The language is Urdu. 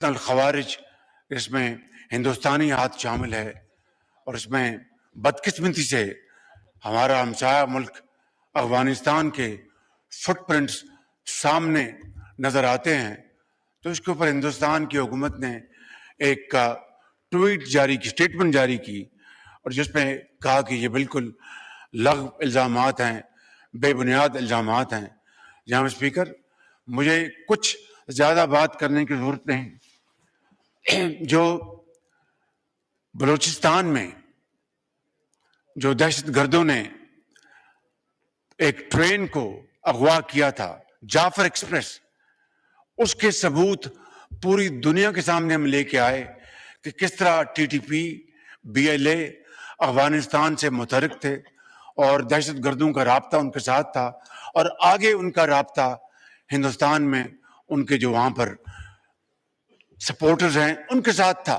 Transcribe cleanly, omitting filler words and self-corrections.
الخوارج، اس میں ہندوستانی ہاتھ شامل ہے، اور اس میں بدقسمتی سے ہمارا ہمسایہ ملک افغانستان کے فٹ پرنٹس سامنے نظر آتے ہیں، تو اس کے اوپر ہندوستان کی حکومت نے ایک ٹویٹ جاری کی، اسٹیٹمنٹ جاری کی، اور جس میں کہا کہ یہ بالکل لغو الزامات ہیں، بے بنیاد الزامات ہیں۔ جناب اسپیکر، مجھے کچھ زیادہ بات کرنے کی ضرورت نہیں۔ جو بلوچستان میں جو دہشت گردوں نے ایک ٹرین کو اغوا کیا تھا، جعفر ایکسپریس، اس کے ثبوت پوری دنیا کے سامنے ہم لے کے آئے کہ کس طرح T T P, B L A Afghanistan سے متحرک تھے، اور دہشت گردوں کا رابطہ ان کے ساتھ تھا، اور آگے ان کا رابطہ ہندوستان میں ان کے جو وہاں پر سپورٹرز ہیں ان کے ساتھ تھا۔